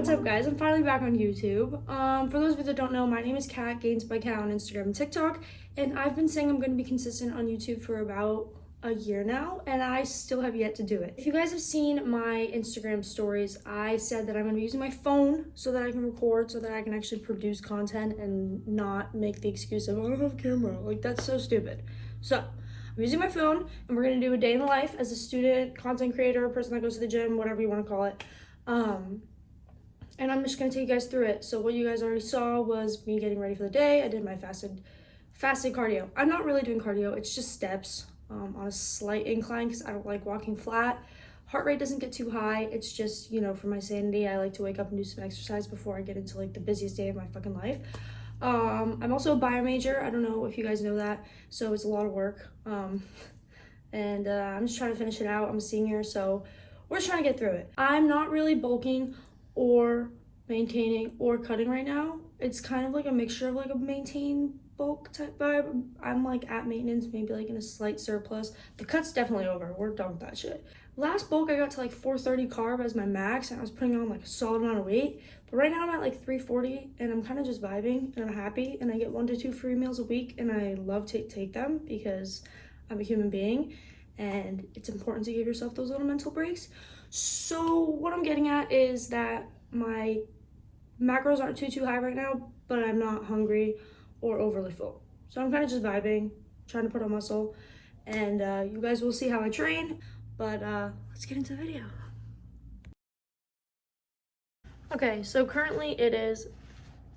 what's up guys? I'm finally back on YouTube. For those of you that don't know, my name is Kat, Gains by Kat on Instagram and TikTok, and I've been saying I'm going to be consistent on YouTube for about a year now, and I still have yet to do it. If you guys have seen my Instagram stories, I said that I'm going to be using my phone so that I can record, so that I can actually produce content and not make the excuse of, oh, I don't have a camera. Like, that's so stupid. So, I'm using my phone, and we're going to do a day in the life as a student, content creator, person that goes to the gym, whatever you want to call it. And I'm just gonna take you guys through it. So what you guys already saw was me getting ready for the day. I did my fasted cardio. I'm not really doing cardio, it's just steps on a slight incline because I don't like walking flat. Heart rate doesn't get too high. It's just, you know, for my sanity, I like to wake up and do some exercise before I get into like the busiest day of my fucking life. I'm also a bio major. I don't know if you guys know that. So it's a lot of work. I'm just trying to finish it out. I'm a senior, so we're just trying to get through it. I'm not really bulking or maintaining or cutting right now. It's kind of like a mixture of like a maintain bulk type vibe. I'm like at maintenance, maybe like in a slight surplus. The cut's definitely over. We're done with that shit. Last bulk I got to like 430 carb as my max, and I was putting on like a solid amount of weight. But right now I'm at like 340, and I'm kind of just vibing, and I'm happy, and I get 1 to 2 free meals a week, and I love to take them because I'm a human being, and it's important to give yourself those little mental breaks. So what I'm getting at is that my macros aren't too high right now, but I'm not hungry or overly full. So I'm kind of just vibing, trying to put on muscle, and you guys will see how I train, but let's get into the video. Okay, so currently it is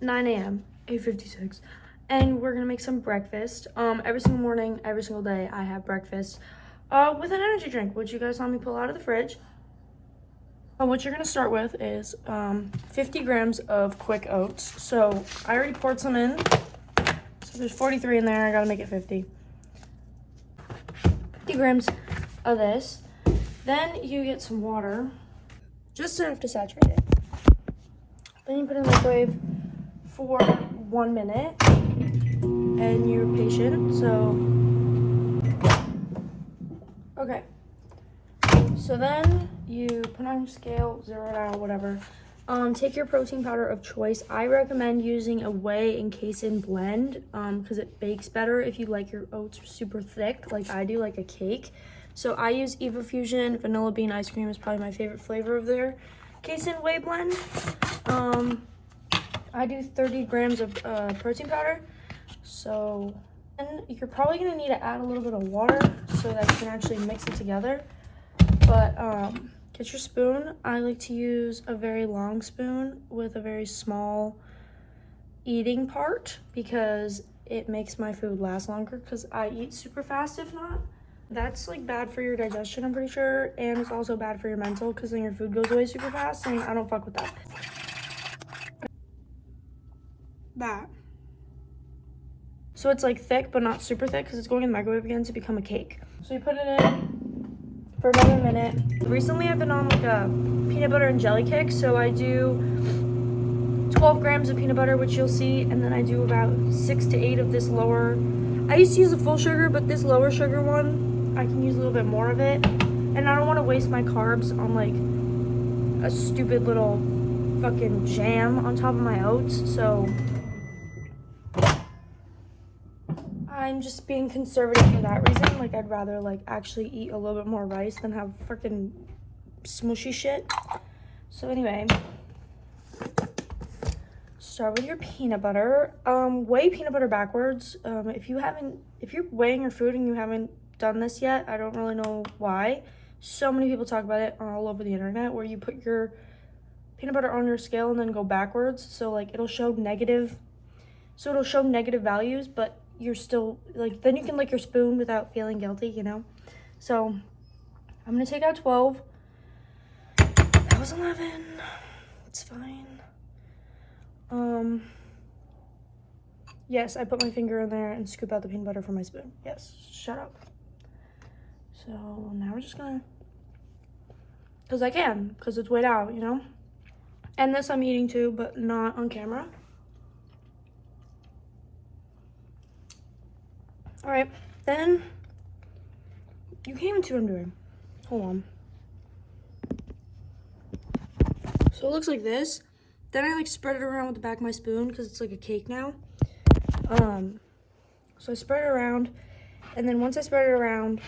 9 a.m., 8:56, and we're gonna make some breakfast. Every single morning, every single day, I have breakfast with an energy drink, which you guys saw me pull out of the fridge. What you're gonna start with is 50 grams of quick oats. So I already poured some in. So there's 43 in there, I gotta make it 50. 50 grams of this. Then you get some water, just enough to saturate it. Then you put it in the microwave for 1 minute, and you're patient, so. Okay. So then you put on your scale, zero it out, whatever. Take your protein powder of choice. I recommend using a whey and casein blend because it bakes better if you like your oats super thick, like I do, like a cake. So I use EVOGEN. Vanilla bean ice cream is probably my favorite flavor of their casein whey blend. I do 30 grams of protein powder. So then you're probably gonna need to add a little bit of water so that you can actually mix it together. But get your spoon. I like to use a very long spoon with a very small eating part because it makes my food last longer because I eat super fast if not. That's like bad for your digestion, I'm pretty sure, and it's also bad for your mental because then your food goes away super fast, and I don't fuck with that. So it's like thick but not super thick because it's going in the microwave again to become a cake. So you put it in for another minute. Recently I've been on like a peanut butter and jelly kick, so I do 12 grams of peanut butter, which you'll see, and then I do about 6 to 8 of this lower. I used to use a full sugar, but this lower sugar one, I can use a little bit more of it, and I don't want to waste my carbs on like a stupid little fucking jam on top of my oats, so I'm just being conservative for that reason. Like, I'd rather like actually eat a little bit more rice than have freaking smushy shit. So anyway, start with your peanut butter. Weigh peanut butter backwards. If you're weighing your food and you haven't done this yet, I don't really know why. So many people talk about it all over the internet where you put your peanut butter on your scale and then go backwards. So like it'll show negative values, but you're still like, then you can lick your spoon without feeling guilty, you know? So I'm gonna take out 12. That was 11. It's fine. Yes, I put my finger in there and scoop out the peanut butter from my spoon. Yes, shut up. So now we're just gonna, because it's weighed out, you know? And this I'm eating too, but not on camera. All right, then you can't even see what I'm doing. Hold on. So it looks like this. Then I like spread it around with the back of my spoon because it's like a cake now. So I spread it around, and then once I spread it around,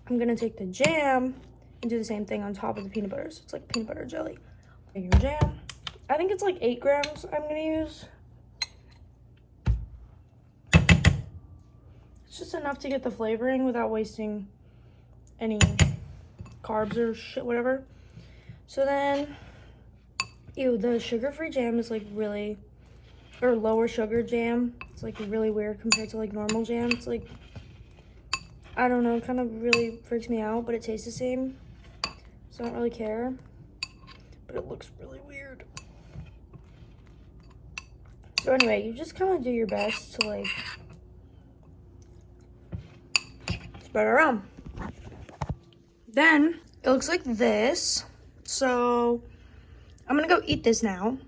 I'm gonna take the jam and do the same thing on top of the peanut butter. So it's like peanut butter jelly. Take your jam. I think it's like 8 grams I'm gonna use. It's just enough to get the flavoring without wasting any carbs or shit, whatever. So then, ew, the sugar-free jam is like really, or lower sugar jam. It's like really weird compared to like normal jam. It's like, I don't know, it kind of really freaks me out, but it tastes the same. So I don't really care, but it looks really weird. So anyway, you just kind of do your best to like spread it around. Then it looks like this. So I'm gonna go eat this now.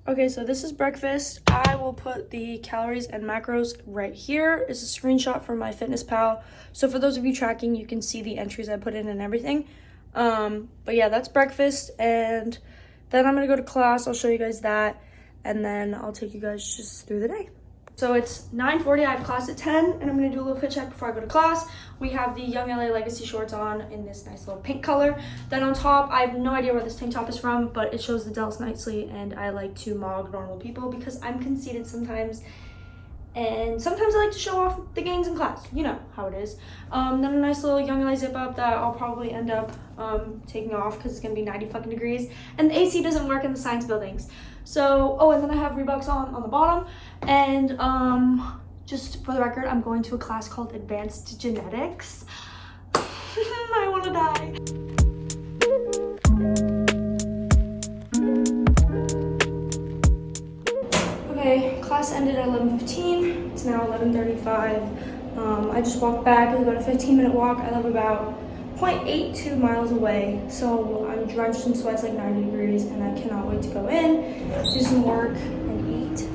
Okay, so this is breakfast. I will put the calories and macros right here. It's a screenshot from MyFitnessPal. So for those of you tracking, you can see the entries I put in and everything. But yeah, that's breakfast. And then I'm gonna go to class. I'll show you guys that. And then I'll take you guys just through the day. So it's 9:40, I have class at 10, and I'm gonna do a little fit check before I go to class. We have the Young LA Legacy shorts on in this nice little pink color. Then on top, I have no idea where this tank top is from, but it shows the delts nicely, and I like to mog normal people because I'm conceited sometimes. And sometimes I like to show off the gains in class. You know how it is. Then a nice little Young LA zip up that I'll probably end up taking off because it's gonna be 90 fucking degrees. And the AC doesn't work in the science buildings. So, oh, and then I have Reeboks on the bottom. And just for the record, I'm going to a class called Advanced Genetics. I wanna die. Okay, class ended at 11:15. It's now 11:35. I just walked back. It was about a 15-minute walk. I live about 0.82 miles away, so I'm drenched in sweats like 90 degrees, and I cannot wait to go in, do some work, and eat.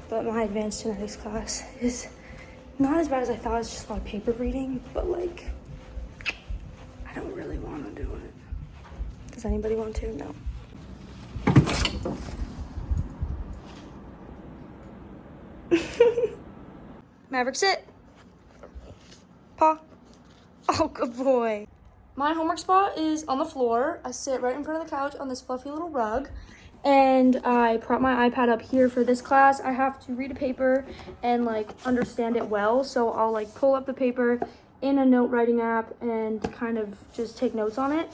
But my advanced genetics class is not as bad as I thought. It's just a lot of paper reading, but like, I don't really want to do it. Does anybody want to? No. Maverick, sit. Paw. Oh, good boy. My homework spot is on the floor. I sit right in front of the couch on this fluffy little rug. And I prop my iPad up here for this class. I have to read a paper and like understand it well. So I'll like pull up the paper in a note writing app and kind of just take notes on it.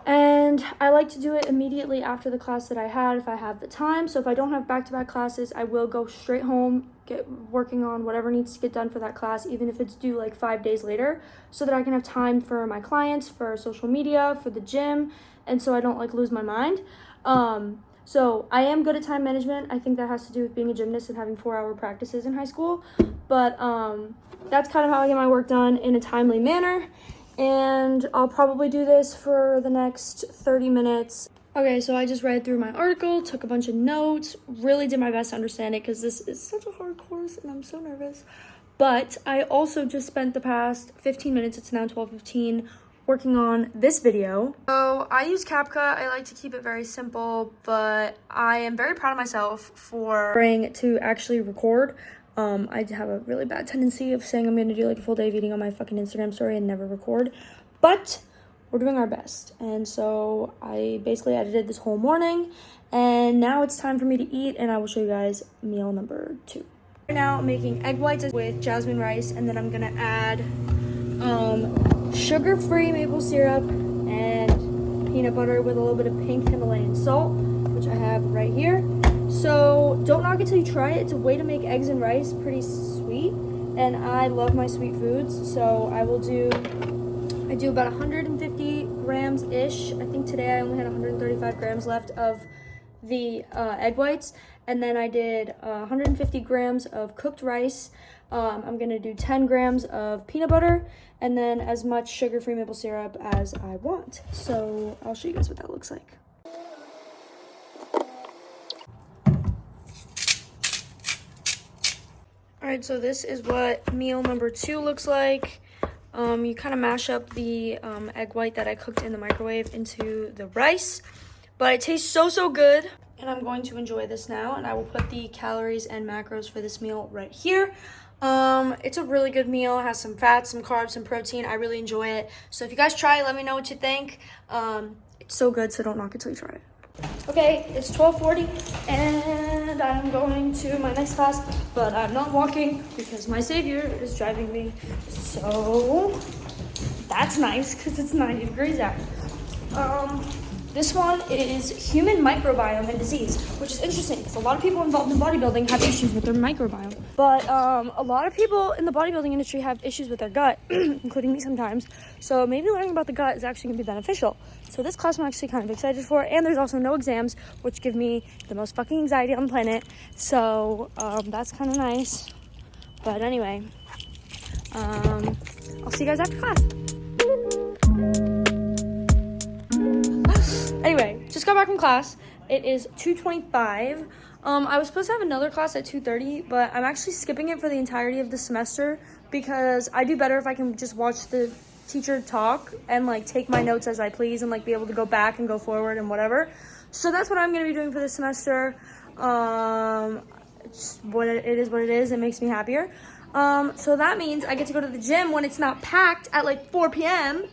And I like to do it immediately after the class that I had if I have the time. So if I don't have back-to-back classes, I will go straight home, get working on whatever needs to get done for that class, even if it's due like 5 days later, so that I can have time for my clients, for social media, for the gym, and so I don't like lose my mind. So I am good at time management. I think that has to do with being a gymnast and having 4-hour practices in high school. But that's kind of how I get my work done in a timely manner. And I'll probably do this for the next 30 minutes. Okay, so I just read through my article, took a bunch of notes, really did my best to understand it because this is such a hard course and I'm so nervous. But I also just spent the past 15 minutes, it's now 12:15, working on this video. So I use CapCut. I like to keep it very simple, but I am very proud of myself for trying to actually record. I have a really bad tendency of saying I'm going to do like a full day of eating on my fucking Instagram story and never record, but we're doing our best. And so I basically edited this whole morning, and now it's time for me to eat, and I will show you guys meal number 2. Right now I'm making egg whites with jasmine rice, and then I'm going to add sugar-free maple syrup and peanut butter with a little bit of pink Himalayan salt, which I have right here. So don't knock it till you try it. It's a way to make eggs and rice pretty sweet, and I love my sweet foods. So I do about 150 grams ish. I think today I only had 135 grams left of the egg whites, and then I did 150 grams of cooked rice. I'm gonna do 10 grams of peanut butter, and then as much sugar-free maple syrup as I want. So I'll show you guys what that looks like. All right, so this is what meal number 2 looks like. You kind of mash up the egg white that I cooked in the microwave into the rice, but it tastes so good. And I'm going to enjoy this now, and I will put the calories and macros for this meal right here. It's a really good meal. It has some fats, some carbs, some protein. I really enjoy it. So if you guys try it, let me know what you think. It's so good, so don't knock it till you try it. Okay, it's 12:40, and I'm going to my next class, but I'm not walking because my savior is driving me. So that's nice because it's 90 degrees out. This one is human microbiome and disease, which is interesting because a lot of people involved in bodybuilding have issues with their microbiome. But a lot of people in the bodybuilding industry have issues with their gut, including me sometimes. So maybe learning about the gut is actually going to be beneficial. So this class I'm actually kind of excited for. And there's also no exams, which give me the most fucking anxiety on the planet. So that's kind of nice. But anyway, I'll see you guys after class. Anyway, just got back from class. It is 2:25. I was supposed to have another class at 2:30, but I'm actually skipping it for the entirety of the semester because I do better if I can just watch the teacher talk and like take my notes as I please and like be able to go back and go forward and whatever. So that's what I'm going to be doing for this semester. It's what it is. It makes me happier. So that means I get to go to the gym when it's not packed at like 4 p.m.,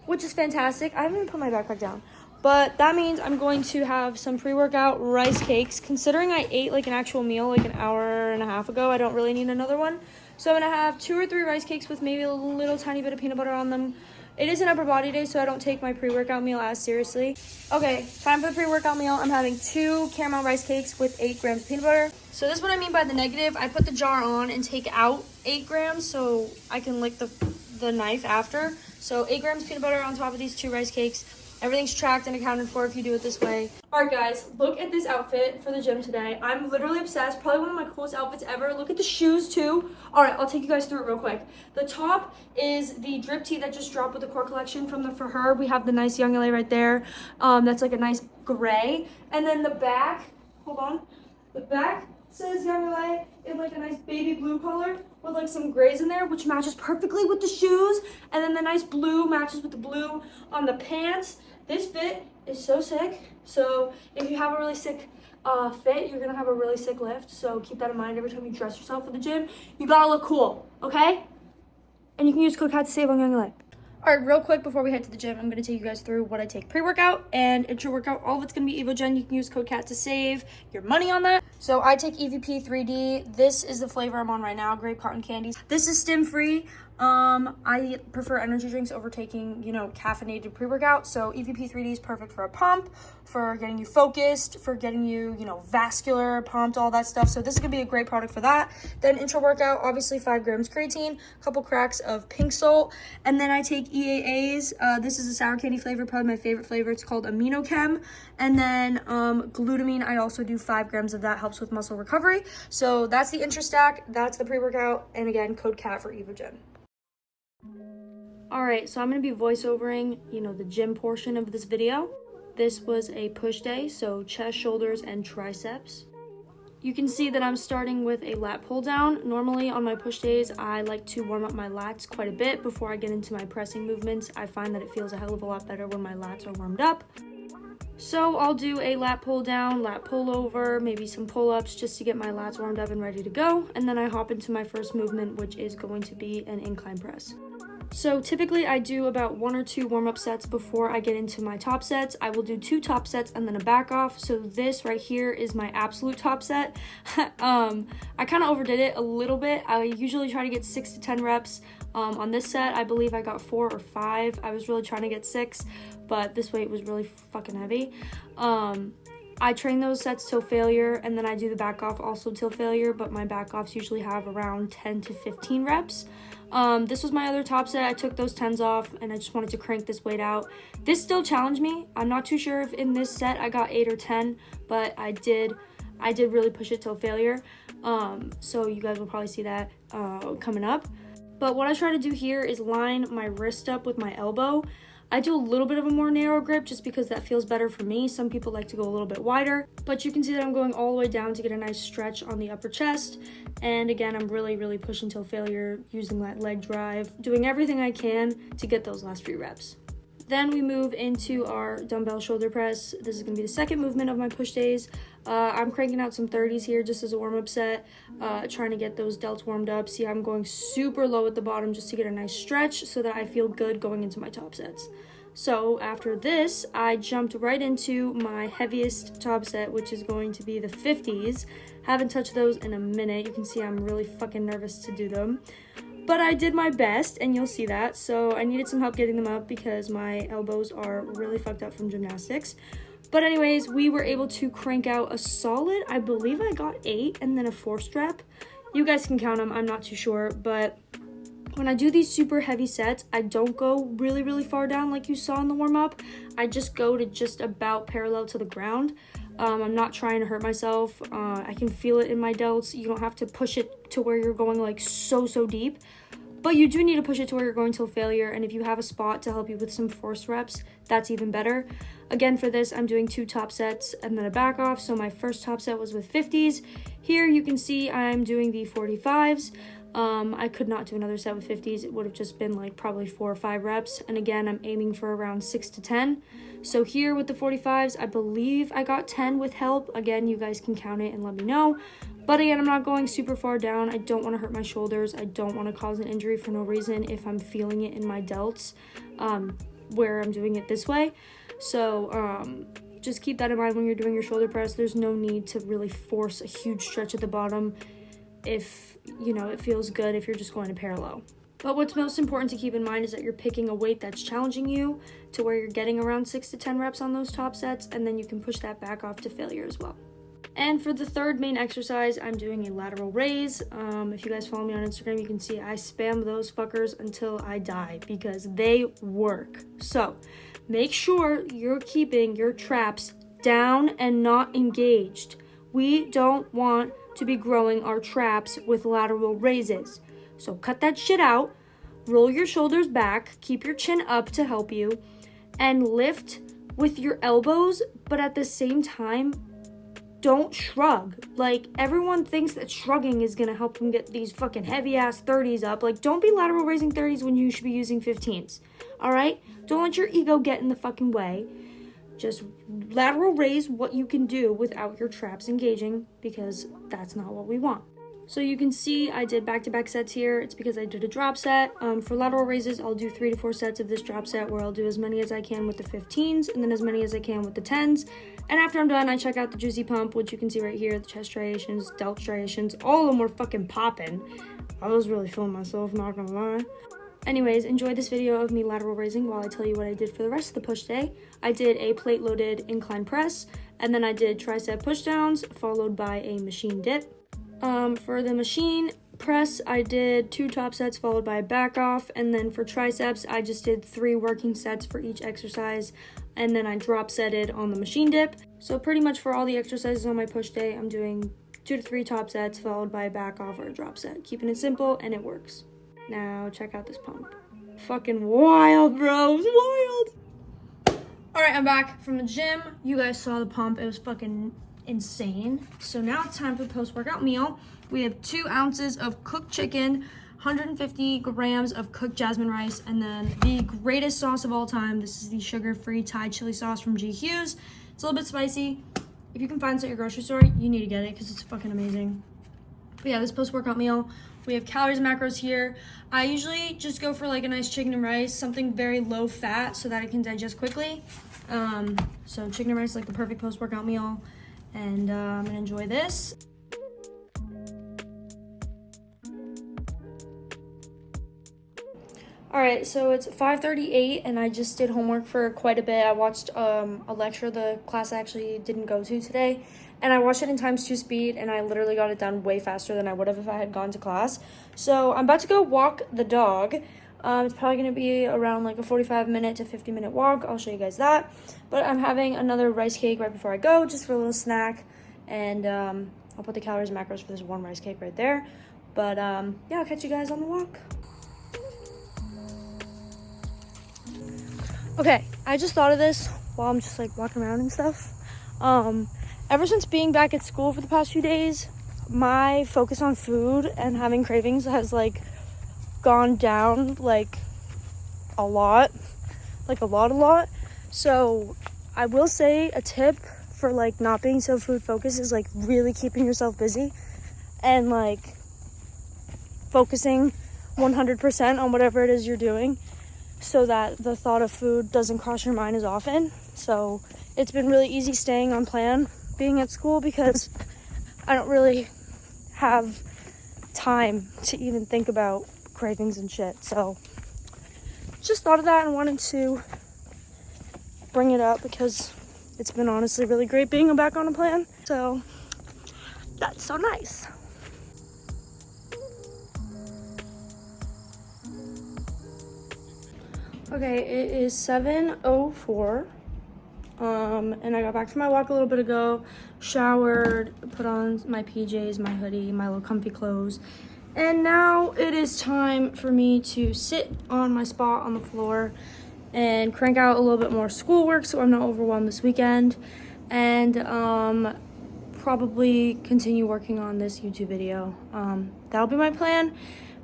which is fantastic. I haven't even put my backpack down. But that means I'm going to have some pre-workout rice cakes. Considering I ate like an actual meal like an hour and a half ago, I don't really need another one. So I'm going to have 2 or 3 rice cakes with maybe a little tiny bit of peanut butter on them. It is an upper body day, so I don't take my pre-workout meal as seriously. Okay, time for the pre-workout meal. I'm having 2 caramel rice cakes with 8 grams of peanut butter. So this is what I mean by the negative. I put the jar on and take out 8 grams so I can lick the knife after. So 8 grams peanut butter on top of these 2 rice cakes. Everything's tracked and accounted for if you do it this way. Alright guys, look at this outfit for the gym today. I'm literally obsessed. Probably one of my coolest outfits ever. Look at the shoes too. Alright, I'll take you guys through it real quick. The top is the drip tee that just dropped with the core collection from the For Her. We have the nice YOUNGLA right there. That's like a nice gray. And then the back, hold on. The back says YOUNGLA in like a nice baby blue color with like some grays in there, which matches perfectly with the shoes. And then the nice blue matches with the blue on the pants. This fit is so sick. So if you have a really sick fit, you're gonna have a really sick lift. So keep that in mind every time you dress yourself for the gym. You gotta look cool, okay? And you can use code CAT to save on YOUNGLA. All right, real quick before we head to the gym, I'm going to take you guys through what I take pre-workout and intra-workout. All of it's going to be EVOGEN. You can use code CAT to save your money on that. So I take EVP 3D. This is the flavor I'm on right now, grape cotton candies. This is stim-free. I prefer energy drinks over taking, caffeinated pre-workout. So EVP 3D is perfect for a pump, for getting you focused, for getting you, vascular, pumped, all that stuff. So this is going to be a great product for that. Then intra-workout, obviously 5 grams creatine, a couple cracks of pink salt. And then I take EAAs. This is a sour candy flavor, probably my favorite flavor. It's called Amino Chem. And then glutamine, I also do 5 grams of that, helps with muscle recovery. So that's the intra stack, that's the pre-workout. And again, code CAT for EVOGEN. Alright, so I'm going to be voiceovering, the gym portion of this video. This was a push day, so chest, shoulders, and triceps. You can see that I'm starting with a lat pull down. Normally on my push days, I like to warm up my lats quite a bit before I get into my pressing movements. I find that it feels a hell of a lot better when my lats are warmed up. So I'll do a lat pull down, lat pull over, maybe some pull-ups just to get my lats warmed up and ready to go. And then I hop into my first movement, which is going to be an incline press. So typically I do about 1 or 2 warm-up sets before I get into my top sets. I will do 2 top sets and then a back off. So this right here is my absolute top set. I kind of overdid it a little bit. I usually try to get 6 to 10 reps. On this set, I believe I got 4 or 5. I was really trying to get 6, but this weight was really fucking heavy. I train those sets till failure, and then I do the back off also till failure, but my back offs usually have around 10 to 15 reps. This was my other top set. I took those 10s off, and I just wanted to crank this weight out. This still challenged me. I'm not too sure if in this set I got 8 or 10, but I did really push it till failure. So you guys will probably see that coming up. But what I try to do here is line my wrist up with my elbow. I do a little bit of a more narrow grip just because that feels better for me. Some people like to go a little bit wider, but you can see that I'm going all the way down to get a nice stretch on the upper chest. And again, I'm really pushing till failure, using that leg drive, doing everything I can to get those last few reps. Then we move into our dumbbell shoulder press. This is gonna be the second movement of my push days. I'm cranking out some 30s here just as a warm-up set, trying to get those delts warmed up. See, I'm going super low at the bottom just to get a nice stretch so that I feel good going into my top sets. So after this, I jumped right into my heaviest top set, which is going to be the 50s. Haven't touched those in a minute. You can see I'm really fucking nervous to do them. But I did my best, and you'll see that. So I needed some help getting them up because my elbows are really fucked up from gymnastics. But anyways, we were able to crank out a solid, I believe I got 8 and then a forced rep. You guys can count them, I'm not too sure. But when I do these super heavy sets, I don't go really far down like you saw in the warm-up. I just go to just about parallel to the ground. I'm not trying to hurt myself. I can feel it in my delts. You don't have to push it to where you're going like so deep, but you do need to push it to where you're going till failure. And if you have a spot to help you with some force reps, that's even better. Again, for this, I'm doing 2 top sets and then a back off. So my first top set was with 50s. Here you can see I'm doing the 45s. I could not do another set with 50s. It would have just been like probably 4 or 5 reps. And again, I'm aiming for around 6 to 10. So here with the 45s, I believe I got 10 with help. Again, you guys can count it and let me know. But again, I'm not going super far down. I don't want to hurt my shoulders. I don't want to cause an injury for no reason if I'm feeling it in my delts, where I'm doing it this way. So just keep that in mind when you're doing your shoulder press. There's no need to really force a huge stretch at the bottom if, you know, it feels good if you're just going to parallel. But what's most important to keep in mind is that you're picking a weight that's challenging you to where you're getting around 6 to 10 reps on those top sets, and then you can push that back off to failure as well. And for the third main exercise, I'm doing a lateral raise. If you guys follow me on Instagram, you can see I spam those fuckers until I die because they work. So make sure you're keeping your traps down and not engaged. We don't want to be growing our traps with lateral raises. So cut that shit out, roll your shoulders back, keep your chin up to help you, and lift with your elbows, but at the same time, don't shrug. Like, everyone thinks that shrugging is gonna help them get these fucking heavy ass 30s up. Like, don't be lateral raising 30s when you should be using 15s, all right? Don't let your ego get in the fucking way. Just lateral raise what you can do without your traps engaging, because that's not what we want. So you can see I did back-to-back sets here. It's because I did a drop set. For lateral raises, I'll do 3 to 4 sets of this drop set where I'll do as many as I can with the 15s and then as many as I can with the 10s. And after I'm done, I check out the juicy pump, which you can see right here, the chest striations, delt striations, all of them were fucking popping. I was really feeling myself, not gonna lie. Anyways, enjoy this video of me lateral raising while I tell you what I did for the rest of the push day. I did a plate-loaded incline press, and then I did tricep pushdowns, followed by a machine dip. For the machine press, I did 2 top sets followed by a back off, and then for triceps, I just did 3 working sets for each exercise, and then I drop setted on the machine dip. So pretty much for all the exercises on my push day, I'm doing 2 to 3 top sets followed by a back off or a drop set. Keeping it simple, and it works. Now check out this pump. Fucking wild, bro. It's wild. All right, I'm back from the gym. You guys saw the pump. It was fucking insane. So now it's time for the post-workout meal. We have 2 ounces of cooked chicken, 150 grams of cooked jasmine rice, and then the greatest sauce of all time. This is the sugar-free Thai chili sauce from G. Hughes. It's a little bit spicy. If you can find this at your grocery store, you need to get it because it's fucking amazing. But yeah, this post-workout meal, we have calories and macros here. I usually just go for like a nice chicken and rice, something very low fat so that it can digest quickly. So chicken and rice is like the perfect post-workout meal. And I'm gonna enjoy this. All right, so it's 5:38 and I just did homework for quite a bit. I watched a lecture the class I actually didn't go to today, and I watched it in times 2 speed, and I literally got it done way faster than I would have if I had gone to class. So I'm about to go walk the dog. It's probably going to be around like a 45-minute to 50-minute walk. I'll show you guys that. But I'm having another rice cake right before I go, just for a little snack. And I'll put the calories and macros for this one rice cake right there. But yeah, I'll catch you guys on the walk. Okay, I just thought of this while I'm just like walking around and stuff. Ever since being back at school for the past few days, my focus on food and having cravings has like gone down like a lot. So I will say a tip for like not being so food focused is like really keeping yourself busy and like focusing 100% on whatever it is you're doing so that the thought of food doesn't cross your mind as often. So it's been really easy staying on plan being at school because I don't really have time to even think about cravings and shit. So just thought of that and wanted to bring it up because it's been honestly really great being back on a plan. So that's so nice. Okay, it is 7:04. And I got back from my walk a little bit ago, showered, put on my PJs, my hoodie, my little comfy clothes. And now it is time for me to sit on my spot on the floor and crank out a little bit more schoolwork so I'm not overwhelmed this weekend. And probably continue working on this YouTube video. That'll be my plan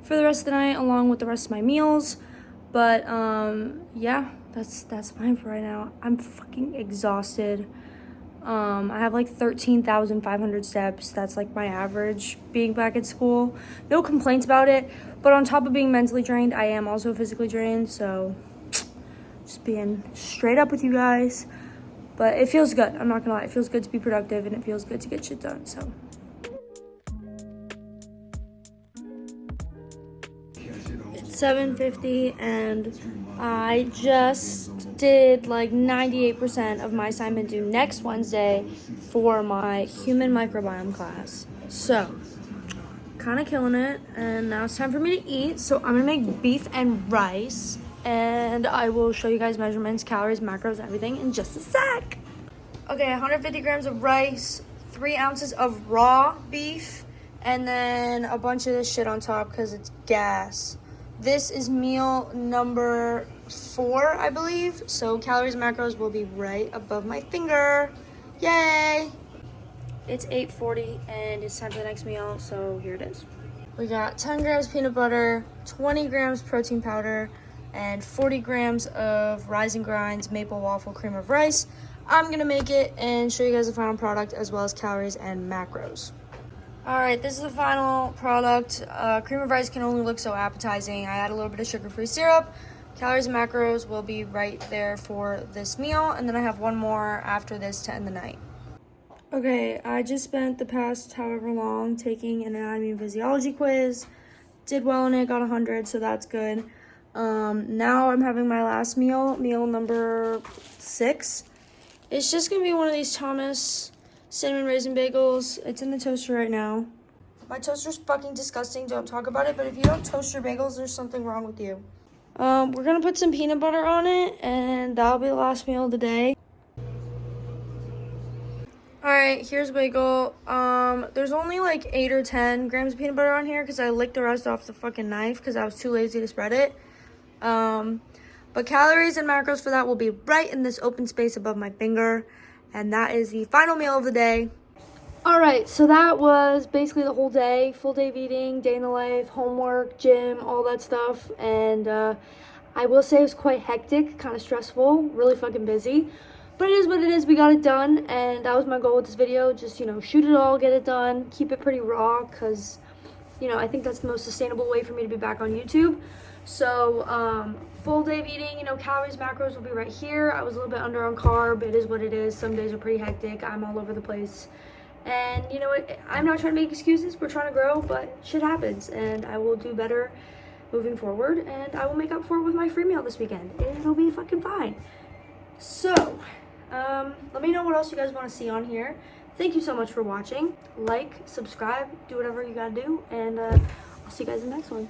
for the rest of the night along with the rest of my meals. But yeah, that's fine for right now. I'm fucking exhausted. I have like 13,500 steps. That's like my average being back at school. No complaints about it. But on top of being mentally drained, I am also physically drained. So just being straight up with you guys. But it feels good. I'm not gonna lie. It feels good to be productive and it feels good to get shit done. So. It's 7:50 and I just did like 98% of my assignment due next Wednesday for my human microbiome class. So, kind of killing it. And now it's time for me to eat. So I'm gonna make beef and rice. And I will show you guys measurements, calories, macros, everything in just a sec. Okay, 150 grams of rice, 3 ounces of raw beef, and then a bunch of this shit on top because it's gas. This is meal number 4, I believe. So calories and macros will be right above my finger. Yay! It's 8:40 and it's time for the next meal, so here it is. We got 10 grams peanut butter, 20 grams protein powder, and 40 grams of Rise and Grinds maple waffle cream of rice. I'm gonna make it and show you guys the final product as well as calories and macros. All right, this is the final product. Cream of rice can only look so appetizing. I add a little bit of sugar-free syrup. Calories and macros will be right there for this meal, and then I have one more after this to end the night. Okay, I just spent the past however long taking an anatomy and physiology quiz. Did well in it, got 100, so that's good. Now I'm having my last meal number 6. It's just gonna be one of these Thomas cinnamon raisin bagels. It's in the toaster right now. My toaster's fucking disgusting, don't talk about it, but if you don't toast your bagels, there's something wrong with you. We're gonna put some peanut butter on it, and that'll be the last meal of the day. Alright, here's bagel. There's only like 8 or 10 grams of peanut butter on here because I licked the rest off the fucking knife because I was too lazy to spread it. But calories and macros for that will be right in this open space above my finger. And that is the final meal of the day. All right, so that was basically the whole day. Full day of eating, day in the life, homework, gym, all that stuff. And I will say it was quite hectic, kind of stressful, really fucking busy. But it is what it is. We got it done. And that was my goal with this video. Just, shoot it all, get it done, keep it pretty raw. Because, I think that's the most sustainable way for me to be back on YouTube. So, full day of eating, calories, macros will be right here. I was a little bit under on carb. It is what it is. Some days are pretty hectic. I'm all over the place. And you know what? I'm not trying to make excuses. We're trying to grow, but shit happens. And I will do better moving forward. And I will make up for it with my free meal this weekend. It'll be fucking fine. So, let me know what else you guys want to see on here. Thank you so much for watching. Like, subscribe, do whatever you gotta do. And I'll see you guys in the next one.